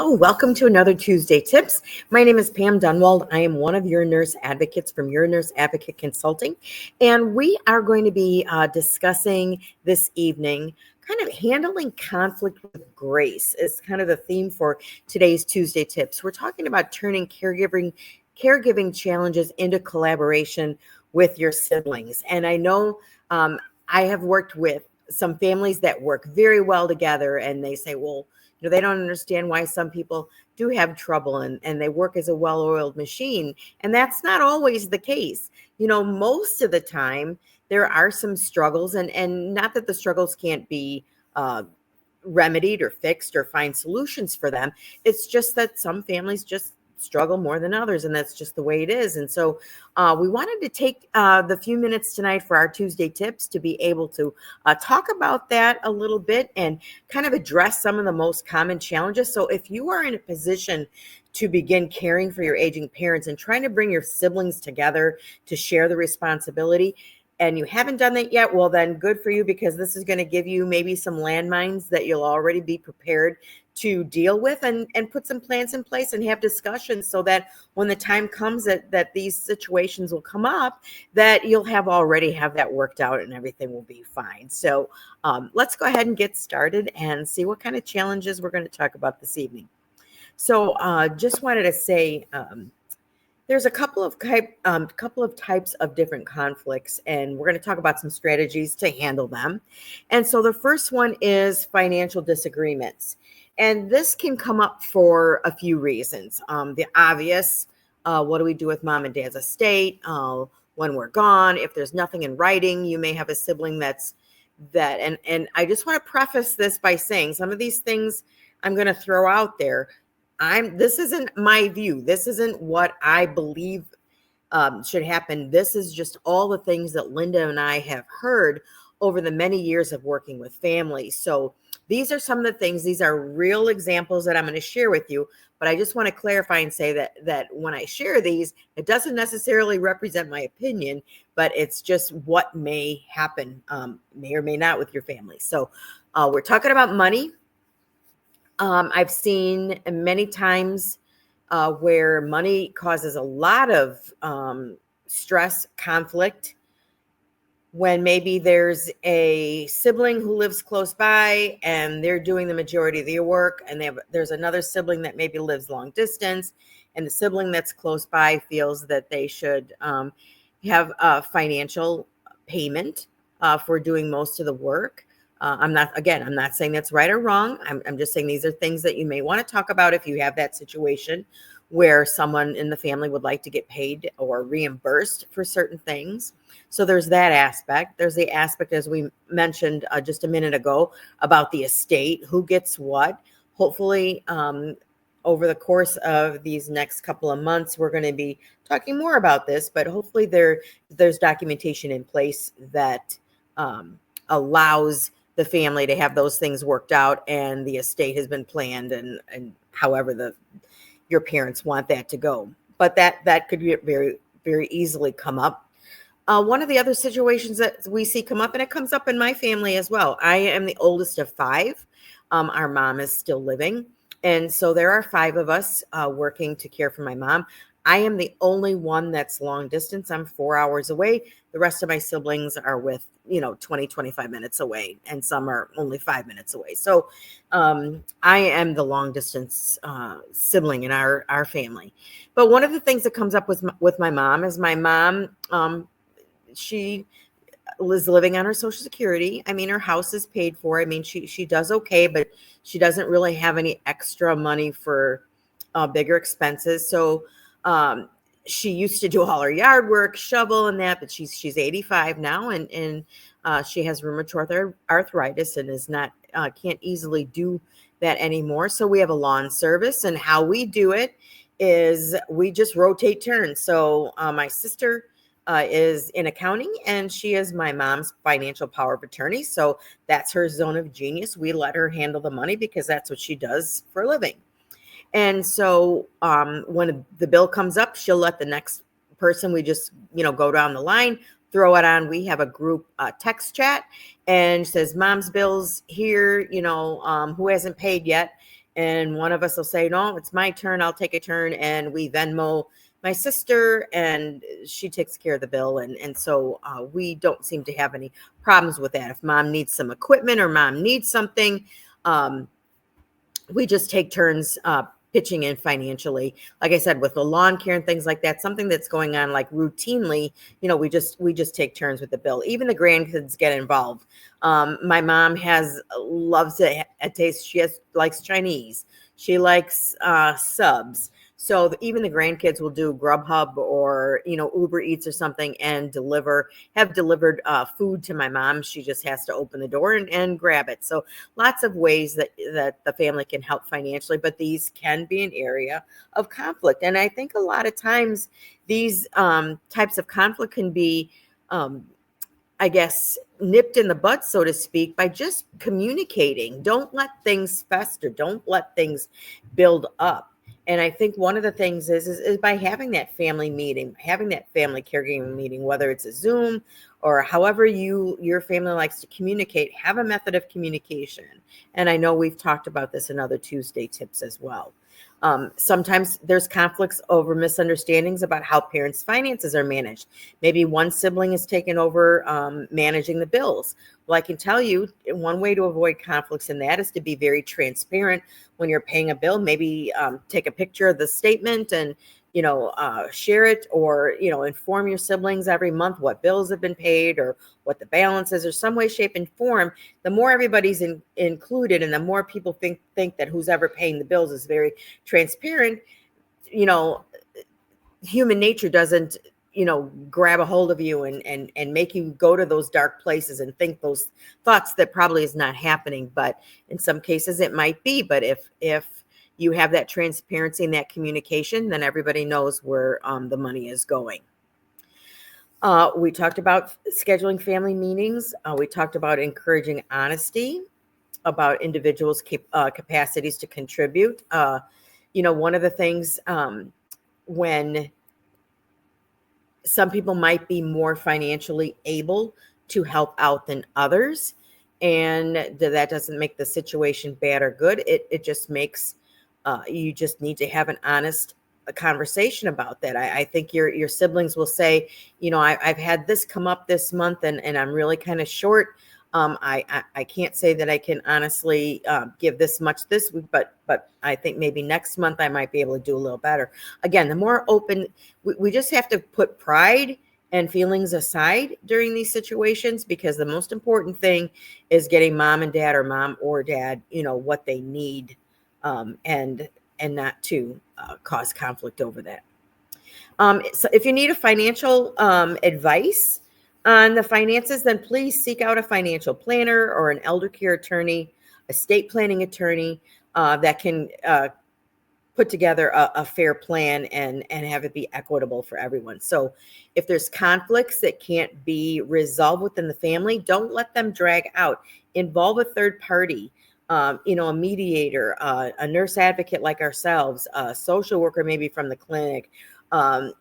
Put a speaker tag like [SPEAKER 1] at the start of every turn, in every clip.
[SPEAKER 1] Hello, welcome to another Tuesday Tips. My name is Pam Dunwald. I am one of your nurse advocates from Your Nurse Advocate Consulting, and we are going to be discussing this evening kind of handling conflict with grace is kind of the theme for today's Tuesday Tips. We're talking about turning caregiving challenges into collaboration with your siblings. And I know I have worked with some families that work very well together, and they say, well, they don't understand why some people do have trouble and they work as a well-oiled machine. And that's not always the case. Most of the time there are some struggles, and not that the struggles can't be remedied or fixed or find solutions for them. It's just that some families just struggle more than others, and that's just the way it is. And so we wanted to take the few minutes tonight for our Tuesday tips to be able to talk about that a little bit and kind of address some of the most common challenges. So if you are in a position to begin caring for your aging parents and trying to bring your siblings together to share the responsibility, and you haven't done that yet, well, then good for you, because this is going to give you maybe some landmines that you'll already be prepared to deal with, and put some plans in place and have discussions so that when the time comes that these situations will come up, that you'll already have that worked out and everything will be fine. So let's go ahead and get started and see what kind of challenges we're going to talk about this evening. So just wanted to say, there's a couple of types of different conflicts, and we're going to talk about some strategies to handle them. And so the first one is financial disagreements. And this can come up for a few reasons. The obvious, what do we do with mom and dad's estate when we're gone? If there's nothing in writing, you may have a sibling and I just want to preface this by saying some of these things I'm going to throw out there. This isn't my view. This isn't what I believe should happen. This is just all the things that Linda and I have heard over the many years of working with families. So these are some of the things, these are real examples that I'm going to share with you, but I just want to clarify and say that when I share these, it doesn't necessarily represent my opinion, but it's just what may happen, may or may not, with your family. So we're talking about money. I've seen many times where money causes a lot of stress, conflict, when maybe there's a sibling who lives close by and they're doing the majority of the work, and there's another sibling that maybe lives long distance, and the sibling that's close by feels that they should have a financial payment for doing most of the work. I'm not saying that's right or wrong. I'm just saying these are things that you may want to talk about if you have that situation where someone in the family would like to get paid or reimbursed for certain things. So there's that aspect. There's the aspect, as we mentioned just a minute ago, about the estate, who gets what. Hopefully, over the course of these next couple of months, we're going to be talking more about this, but hopefully there's documentation in place that allows the family to have those things worked out, and the estate has been planned, and however your parents want that to go. But that could be very, very easily come up. One of the other situations that we see come up, and it comes up in my family as well. I am the oldest of five. Our mom is still living. And so there are five of us working to care for my mom. I am the only one that's long distance. I'm 4 hours away. The rest of my siblings are 20, 25 minutes away, and some are only 5 minutes away. So I am the long distance sibling in our family. But one of the things that comes up with my mom is my mom, she was living on her Social Security. I mean, her house is paid for. I mean, she does okay, but she doesn't really have any extra money for bigger expenses. So she used to do all her yard work, shovel and that, but she's 85 now, and she has rheumatoid arthritis and can't easily do that anymore. So we have a lawn service, and how we do it is we just rotate turns. So my sister is in accounting, and she is my mom's financial power of attorney. So that's her zone of genius. We let her handle the money because that's what she does for a living. And so when the bill comes up, she'll let the next person, we just, go down the line, throw it on. We have a group text chat, and says, mom's bill's here, who hasn't paid yet. and one of us will say, no, it's my turn, I'll take a turn, and we Venmo my sister, and she takes care of the bill. And so we don't seem to have any problems with that. If mom needs some equipment or mom needs something, we just take turns pitching in financially. Like I said, with the lawn care and things like that, something that's going on like routinely, we just take turns with the bill. Even the grandkids get involved. My mom loves a taste. Likes Chinese. She likes subs. So even the grandkids will do Grubhub or Uber Eats or something and have delivered food to my mom. She just has to open the door and grab it. So lots of ways that the family can help financially, but these can be an area of conflict. And I think a lot of times these types of conflict can be, I guess, nipped in the bud, so to speak, by just communicating. Don't let things fester. Don't let things build up. And I think one of the things is by having that family meeting, having that family caregiving meeting, whether it's a Zoom or however your family likes to communicate, have a method of communication. And I know we've talked about this in other Tuesday tips as well. Sometimes there's conflicts over misunderstandings about how parents' finances are managed. Maybe one sibling is taken over managing the bills. Well, I can tell you one way to avoid conflicts in that is to be very transparent when you're paying a bill. Maybe take a picture of the statement and share it, or inform your siblings every month what bills have been paid or what the balance is, or some way, shape, and form. The more everybody's included, and the more people think that who's ever paying the bills is very transparent, human nature doesn't grab a hold of you and make you go to those dark places and think those thoughts that probably is not happening. But in some cases it might be. But if you have that transparency and that communication, then everybody knows where the money is going. We talked about scheduling family meetings. We talked about encouraging honesty about individuals' capacities to contribute. One of the things when some people might be more financially able to help out than others, and that doesn't make the situation bad or good. It just makes you just need to have an honest conversation about that. I think your siblings will say, I've had this come up this month, and I'm really kind of short. I can't say that I can honestly give this much this week, but I think maybe next month I might be able to do a little better. Again, the more open, we just have to put pride and feelings aside during these situations, because the most important thing is getting mom and dad, or mom or dad, what they need, and not to cause conflict over that. So if you need a financial advice on the finances, then please seek out a financial planner or an elder care attorney, estate planning attorney that can put together a fair plan and have it be equitable for everyone. So if there's conflicts that can't be resolved within the family, don't let them drag out. Involve a third party, a mediator, a nurse advocate like ourselves, a social worker maybe from the clinic, a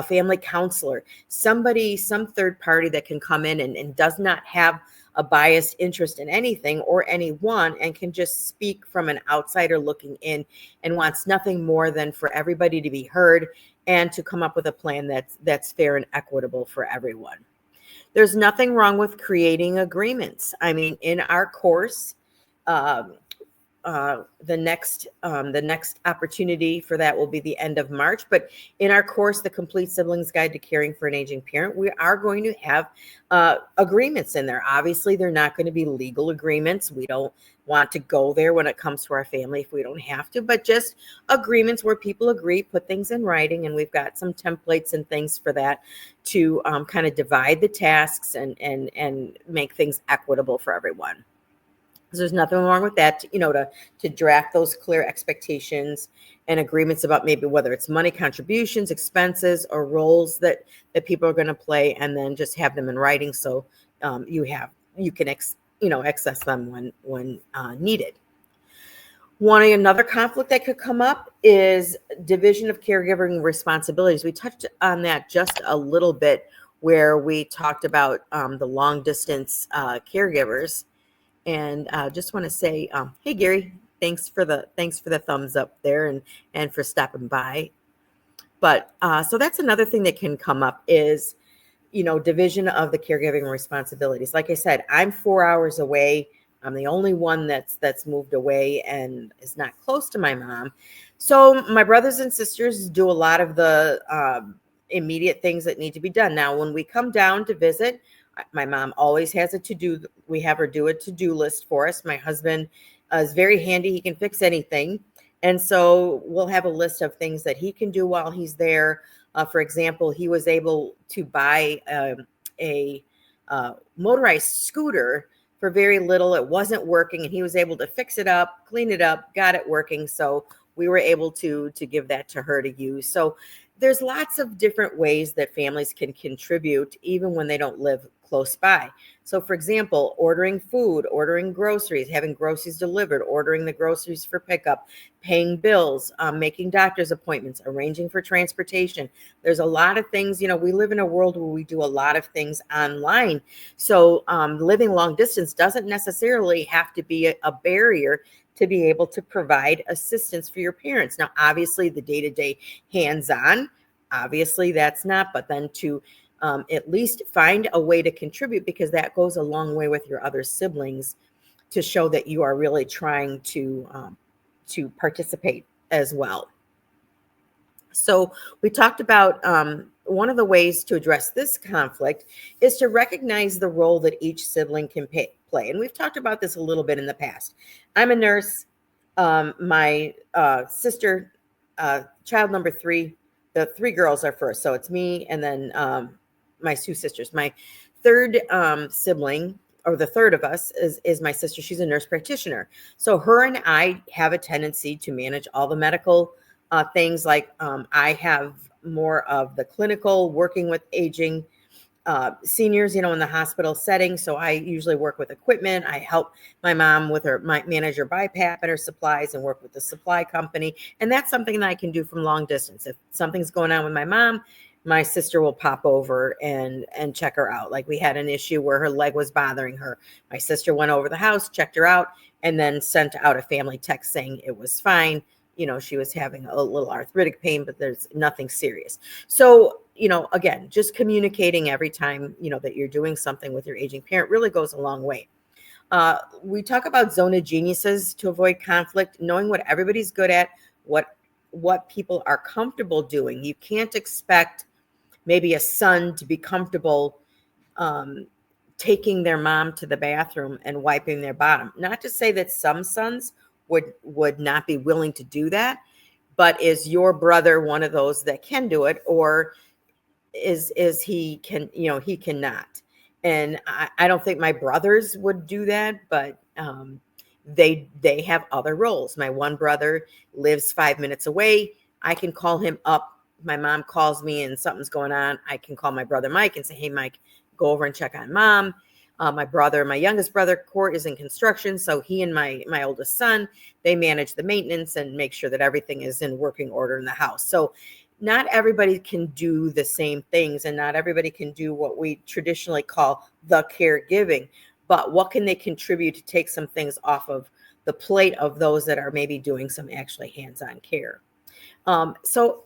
[SPEAKER 1] family counselor, some third party that can come in and does not have a biased interest in anything or anyone, and can just speak from an outsider looking in, and wants nothing more than for everybody to be heard and to come up with a plan that's fair and equitable for everyone. There's nothing wrong with creating agreements. I mean, in our course, the next opportunity for that will be the end of March. But in our course, The Complete Siblings Guide to Caring for an Aging Parent, we are going to have agreements in there. Obviously, they're not going to be legal agreements. We don't want to go there when it comes to our family if we don't have to, but just agreements where people agree, put things in writing, and we've got some templates and things for that to kind of divide the tasks and make things equitable for everyone. So there's nothing wrong with that, to draft those clear expectations and agreements about maybe whether it's money contributions, expenses, or roles that people are going to play, and then just have them in writing so you can access them when needed. Another conflict that could come up is division of caregiving responsibilities. We touched on that just a little bit, where we talked about the long distance caregivers. And just want to say, hey, Gary, Thanks for the thumbs up there, and for stopping by. But so that's another thing that can come up is, division of the caregiving responsibilities. Like I said, I'm 4 hours away. I'm the only one that's moved away and is not close to my mom. So my brothers and sisters do a lot of the immediate things that need to be done. Now, when we come down to visit, my mom always has a to-do. We have her do a to-do list for us. My husband is very handy. He can fix anything. And so we'll have a list of things that he can do while he's there. For example, he was able to buy a motorized scooter for very little. It wasn't working, and he was able to fix it up, clean it up, got it working. So we were able to give that to her to use. So there's lots of different ways that families can contribute, even when they don't live close by. So, for example, ordering food, ordering groceries, having groceries delivered, ordering the groceries for pickup, paying bills, making doctor's appointments, arranging for transportation. There's a lot of things. We live in a world where we do a lot of things online. So living long distance doesn't necessarily have to be a barrier to be able to provide assistance for your parents. Now, obviously, the day-to-day hands-on, obviously that's not, but then to at least find a way to contribute, because that goes a long way with your other siblings to show that you are really trying to participate as well. So we talked about one of the ways to address this conflict is to recognize the role that each sibling can play. And we've talked about this a little bit in the past. I'm a nurse. My sister, child number 3, the 3 girls are first. So it's me and then my 2 sisters. My third sibling, or the third of us, is my sister. She's a nurse practitioner. So her and I have a tendency to manage all the medical things. Like I have more of the clinical, working with aging seniors, in the hospital setting. So I usually work with equipment. I help my mom with my manager BiPAP and her supplies, and work with the supply company. And that's something that I can do from long distance. If something's going on with my mom, my sister will pop over and check her out. Like we had an issue where her leg was bothering her. My sister went over the house, checked her out, and then sent out a family text saying it was fine. She was having a little arthritic pain, but there's nothing serious. So, again, just communicating every time, that you're doing something with your aging parent really goes a long way. We talk about zone of geniuses to avoid conflict, knowing what everybody's good at, what people are comfortable doing. You can't expect maybe a son to be comfortable taking their mom to the bathroom and wiping their bottom. Not to say that some sons would not be willing to do that, but is your brother one of those that can do it, or is he cannot? And I don't think my brothers would do that, but they have other roles. My one brother lives 5 minutes away. I can call him up. My mom calls me and something's going on. I can call my brother Mike and say, "Hey, Mike, go over and check on mom." My youngest brother, Court, is in construction. So he and my oldest son, they manage the maintenance and make sure that everything is in working order in the house. So not everybody can do the same things, and not everybody can do what we traditionally call the caregiving. But what can they contribute to take some things off of the plate of those that are maybe doing some actually hands-on care? So,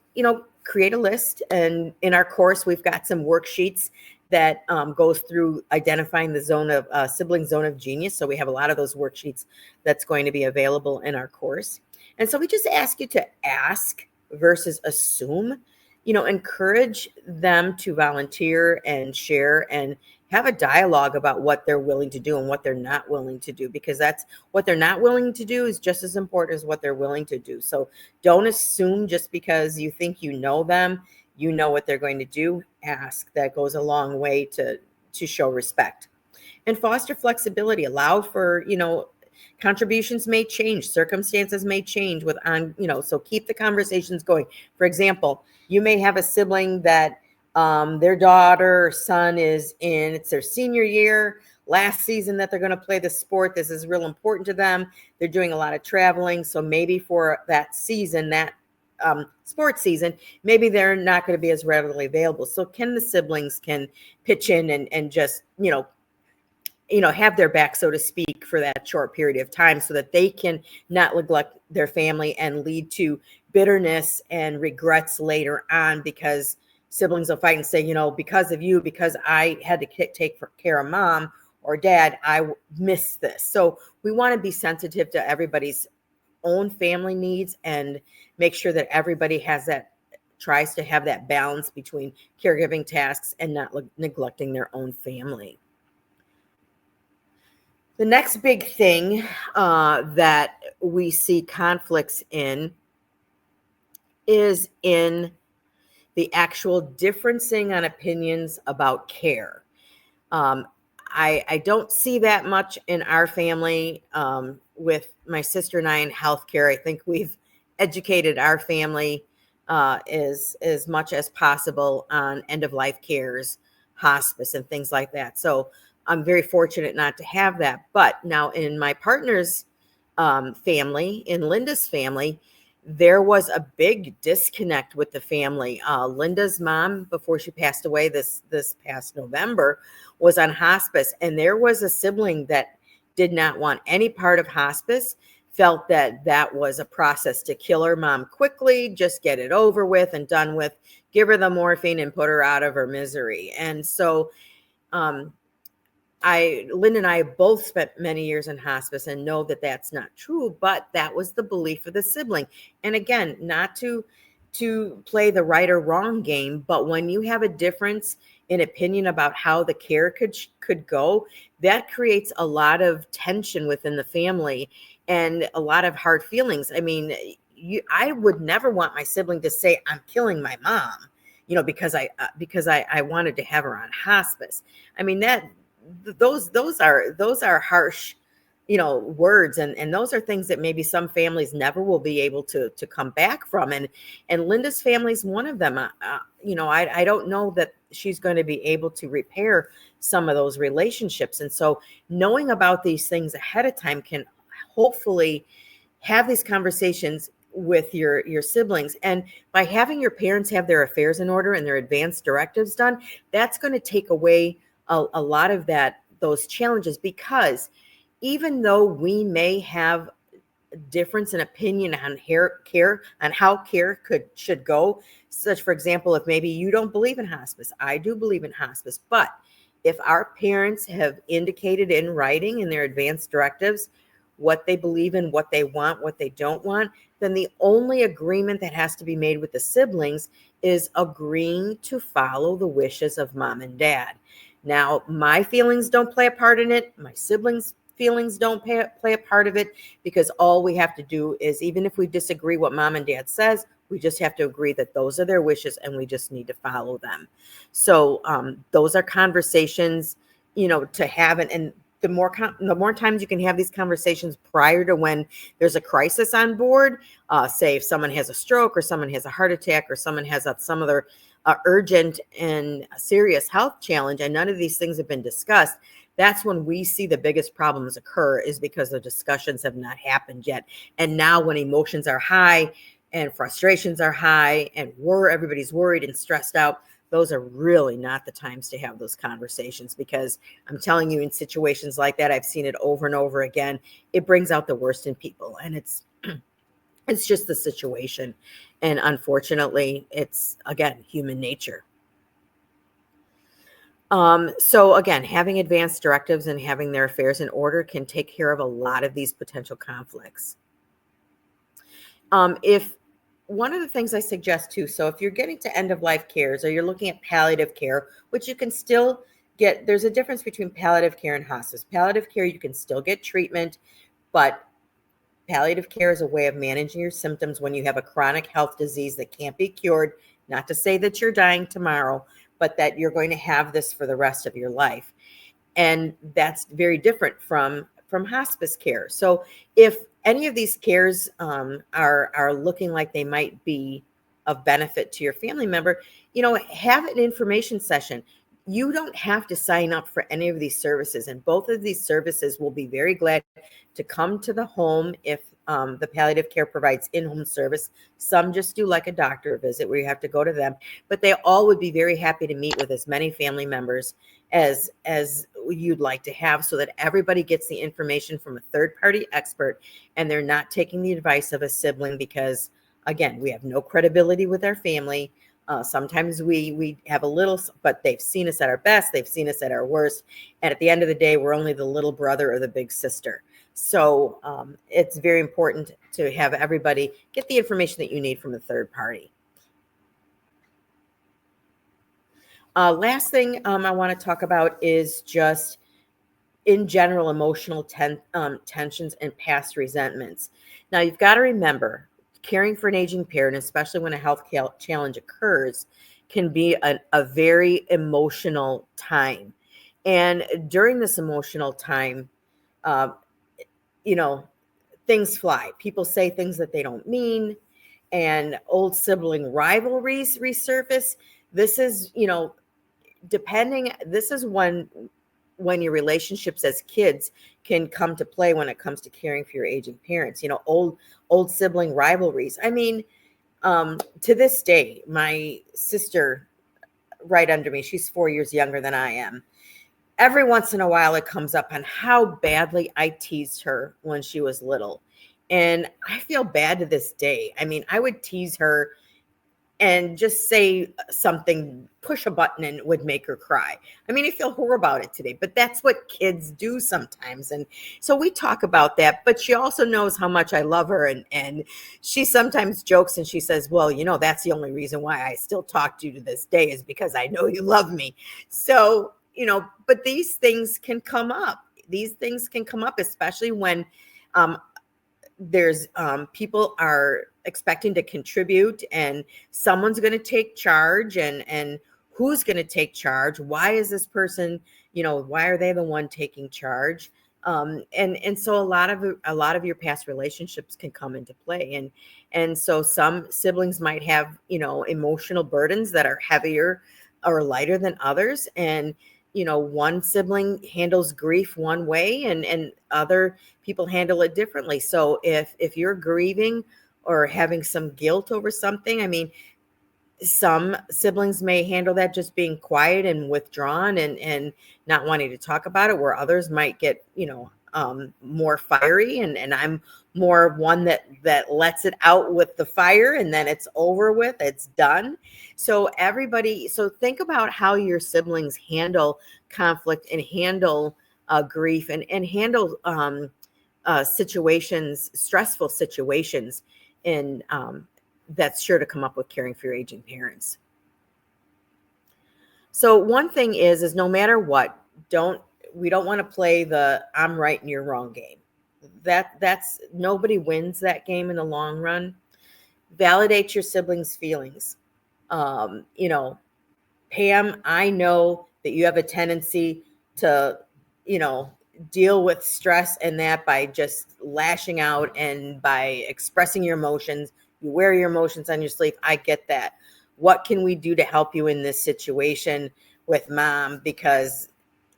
[SPEAKER 1] create a list. And in our course, we've got some worksheets that goes through identifying the sibling zone of genius. So we have a lot of those worksheets that's going to be available in our course. And so we just ask you to ask versus assume, encourage them to volunteer and share and have a dialogue about what they're willing to do and what they're not willing to do, because that's what they're not willing to do is just as important as what they're willing to do. So don't assume just because you think you know them, you know what they're going to do. Ask. That goes a long way to show respect. And foster flexibility. Allow for, contributions may change, circumstances may change so keep the conversations going. For example, you may have a sibling that their daughter or son it's their senior year, last season that they're going to play the sport. This is real important to them. They're doing a lot of traveling. So maybe for that season, that sports season, maybe they're not going to be as readily available. So the siblings can pitch in and just, have their back, so to speak, for that short period of time so that they can not neglect their family and lead to bitterness and regrets later on, because siblings will fight and say, because of you, because I had to take care of mom or dad, I missed this. So we want to be sensitive to everybody's own family needs and make sure that everybody tries to have that balance between caregiving tasks and not neglecting their own family. The next big thing that we see conflicts in is in the actual differencing on opinions about care. I don't see that much in our family with my sister and I in healthcare. I think we've educated our family as much as possible on end-of-life cares, hospice, and things like that. So I'm very fortunate not to have that. But now in my partner's family, in Linda's family, there was a big disconnect with the family. Linda's mom, before she passed away this past November, was on hospice, and there was a sibling that did not want any part of hospice, felt that was a process to kill her mom quickly, just get it over with and done with, give her the morphine and put her out of her misery. And so Linda and I both spent many years in hospice and know that that's not true, but that was the belief of the sibling. And again, not to play the right or wrong game, but when you have a difference in opinion about how the care could go, that creates a lot of tension within the family and a lot of hard feelings. I mean, I would never want my sibling to say, I'm killing my mom, because I wanted to have her on hospice. I mean, those are harsh, words, and those are things that maybe some families never will be able to come back from. And Linda's family's one of them. I don't know that she's going to be able to repair some of those relationships. And so knowing about these things ahead of time can hopefully have these conversations with your siblings. And by having your parents have their affairs in order and their advanced directives done, that's going to take away a lot of those challenges, because even though we may have a difference in opinion on care, on how care should go, such, for example, if maybe you don't believe in hospice, I do believe in hospice, but if our parents have indicated in writing in their advanced directives what they believe in, what they want, what they don't want, then the only agreement that has to be made with the siblings is agreeing to follow the wishes of mom and dad. Now, my feelings don't play a part in it. My siblings' feelings don't play a part of it, because all we have to do is, even if we disagree what mom and dad says, we just have to agree that those are their wishes and we just need to follow them. So those are conversations, to have. And the more times you can have these conversations prior to when there's a crisis on board, say if someone has a stroke or someone has a heart attack or someone has some other urgent and serious health challenge, and none of these things have been discussed, that's when we see the biggest problems occur, is because the discussions have not happened yet. And now when emotions are high and frustrations are high and everybody's worried and stressed out, those are really not the times to have those conversations, because I'm telling you, in situations like that, I've seen it over and over again. It brings out the worst in people, and it's just the situation. And unfortunately, it's, again, human nature. So again, having advanced directives and having their affairs in order can take care of a lot of these potential conflicts. If one of the things I suggest too, so if you're getting to end of life cares, or you're looking at palliative care, which you can still get, there's a difference between palliative care and hospice. Palliative care, you can still get treatment, but palliative care is a way of managing your symptoms when you have a chronic health disease that can't be cured. Not to say that you're dying tomorrow, but that you're going to have this for the rest of your life. And that's very different from hospice care. So if any of these cares are looking like they might be of benefit to your family member, have an information session. You don't have to sign up for any of these services, and both of these services will be very glad to come to the home if the palliative care provides in-home service. Some just do like a doctor visit where you have to go to them, but they all would be very happy to meet with as many family members as you'd like to have, so that everybody gets the information from a third party expert and they're not taking the advice of a sibling, because again, we have no credibility with our family. Sometimes we have a little, but they've seen us at our best, they've seen us at our worst, and at the end of the day, we're only the little brother or the big sister. So it's very important to have everybody get the information that you need from a third party. Last thing I want to talk about is just in general emotional tensions and past resentments. Now, you've got to remember, caring for an aging parent, especially when a health challenge occurs, can be a very emotional time. And during this emotional time, uh, you know, things fly. People say things that they don't mean, and old sibling rivalries resurface. This is, this is when your relationships as kids can come to play when it comes to caring for your aging parents. Old sibling rivalries. I mean, to this day, my sister right under me, she's 4 years younger than I am. Every once in a while it comes up on how badly I teased her when she was little. And I feel bad to this day. I mean, I would tease her and just say something, push a button, and it would make her cry. I mean, I feel horrible about it today, but that's what kids do sometimes. And so we talk about that, but she also knows how much I love her. And she sometimes jokes and she says, well, that's the only reason why I still talk to you to this day, is because I know you love me. So, but these things can come up. These things can come up, especially when there's people are expecting to contribute, and someone's going to take charge, and who's going to take charge? Why is this person, why are they the one taking charge? And so a lot of your past relationships can come into play, and so some siblings might have emotional burdens that are heavier or lighter than others, and one sibling handles grief one way, and other people handle it differently. So if you're grieving or having some guilt over something, I mean, some siblings may handle that just being quiet and withdrawn and not wanting to talk about it, where others might get, more fiery. And I'm more one that lets it out with the fire, and then it's over with, it's done. So think about how your siblings handle conflict and handle grief and handle stressful situations, and that's sure to come up with caring for your aging parents. So one thing is no matter what, we don't want to play the I'm right and you're wrong game. That's nobody wins that game in the long run. Validate your siblings' feelings. Pam, I know that you have a tendency to, deal with stress and that by just lashing out and by expressing your emotions. You wear your emotions on your sleeve. I get that. What can we do to help you in this situation with Mom? Because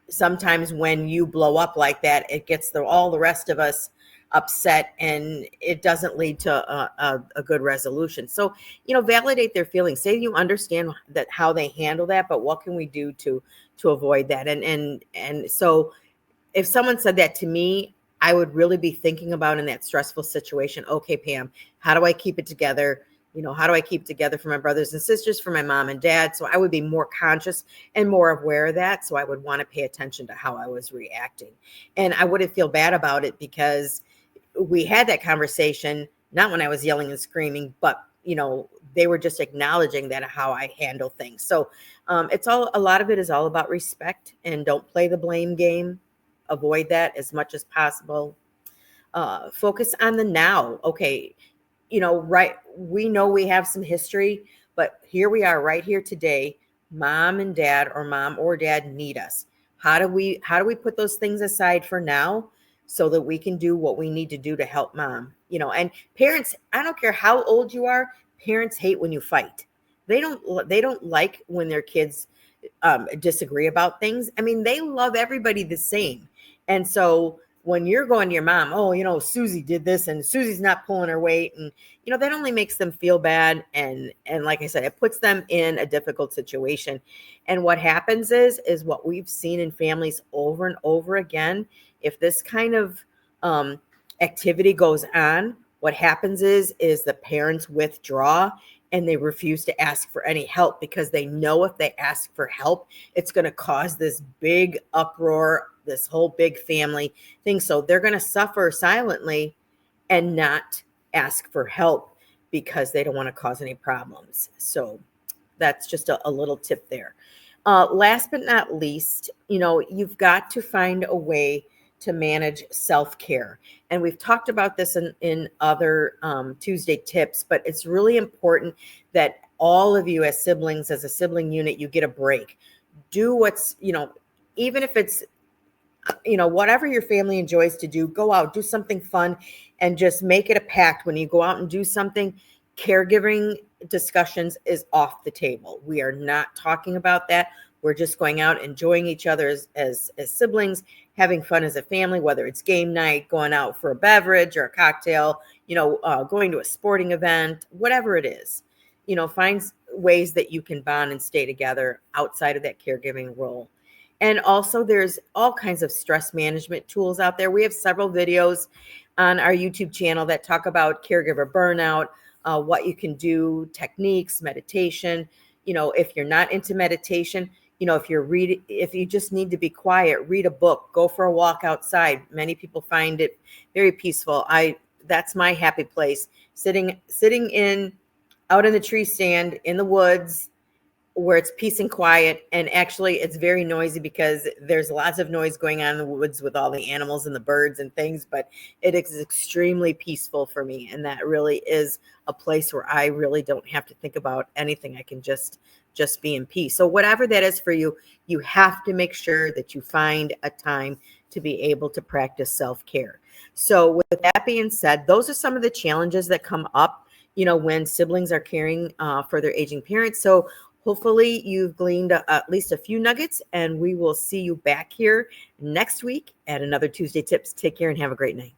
[SPEAKER 1] sometimes when you blow up like that, it gets all the rest of us upset, and it doesn't lead to a good resolution. So, validate their feelings. Say you understand that how they handle that, but what can we do to avoid that? And so if someone said that to me, I would really be thinking about, in that stressful situation, okay, Pam, how do I keep it together? How do I keep together for my brothers and sisters, for my mom and dad? So I would be more conscious and more aware of that. So I would want to pay attention to how I was reacting. And I wouldn't feel bad about it, because we had that conversation, not when I was yelling and screaming, but, they were just acknowledging that how I handle things. So a lot of it is all about respect, and don't play the blame game. Avoid that as much as possible. Focus on the now. Okay. Right. We know we have some history, but here we are right here today. Mom and dad, or mom or dad, need us. How do we put those things aside for now, so that we can do what we need to do to help Mom? And parents, I don't care how old you are, parents hate when you fight. They don't like when their kids disagree about things. I mean, they love everybody the same. And so when you're going to your mom, oh, Susie did this and Susie's not pulling her weight, and that only makes them feel bad, and like I said, it puts them in a difficult situation. And what happens is what we've seen in families over and over again. If this kind of activity goes on, what happens is the parents withdraw and they refuse to ask for any help, because they know if they ask for help, it's going to cause this big uproar, this whole big family thing. So they're going to suffer silently and not ask for help because they don't want to cause any problems. So that's just a little tip there. Last but not least, you've got to find a way to manage self-care. And we've talked about this in other Tuesday tips, but it's really important that all of you as siblings, as a sibling unit, you get a break. Do what's, even if it's, whatever your family enjoys to do, go out, do something fun, and just make it a pact. When you go out and do something, caregiving discussions is off the table. We are not talking about that. We're just going out, enjoying each other as siblings, having fun as a family, whether it's game night, going out for a beverage or a cocktail, going to a sporting event, whatever it is. Find ways that you can bond and stay together outside of that caregiving role. And also, there's all kinds of stress management tools out there. We have several videos on our YouTube channel that talk about caregiver burnout, what you can do, techniques, meditation. If you're not into meditation, if you just need to be quiet, read a book, go for a walk outside. Many people find it very peaceful. That's my happy place, sitting out in the tree stand in the woods, where it's peace and quiet. And actually it's very noisy because there's lots of noise going on in the woods with all the animals and the birds and things, but it is extremely peaceful for me. And that really is a place where I really don't have to think about anything. I can just be in peace. So whatever that is for you, you have to make sure that you find a time to be able to practice self-care. So with that being said, those are some of the challenges that come up, when siblings are caring for their aging parents. So hopefully you've gleaned at least a few nuggets, and we will see you back here next week at another Tuesday Tips. Take care and have a great night.